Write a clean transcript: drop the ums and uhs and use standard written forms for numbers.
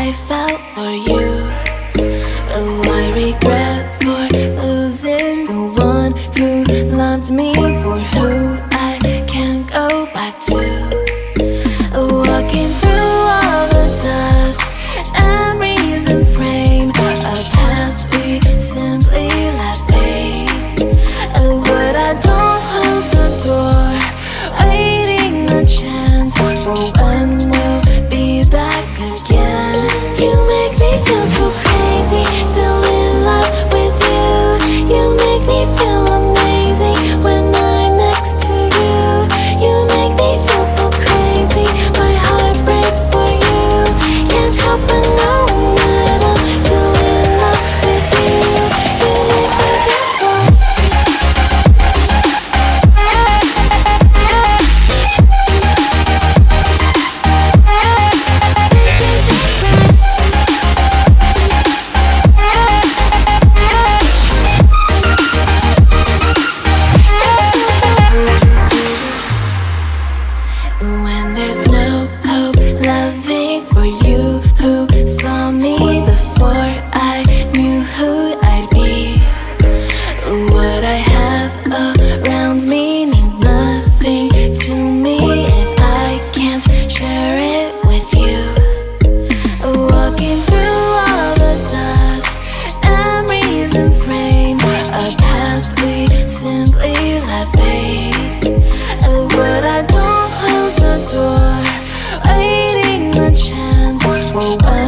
I felt for you. Oh, I regret for losing the one who loved me, for who I can't go back to. Walking through all the dust, memories and frame, a past we simply let fade. But I don't close the door, waiting a chance for when we'll be back again. You make me feel so crazy, still in love with you. You make me feel amazing when I'm next to you. You make me feel so crazy, my heart breaks for you. Can't help but know that I'm still in love with you. You make me feel so. When there's no hope, loving for you who saw me before I knew who I'd be. What I have around me means nothing to me if I can't share it with you. Walking through all the dust, memories and frame, a past we simply let fade. But I don't close the door, waiting a chance for when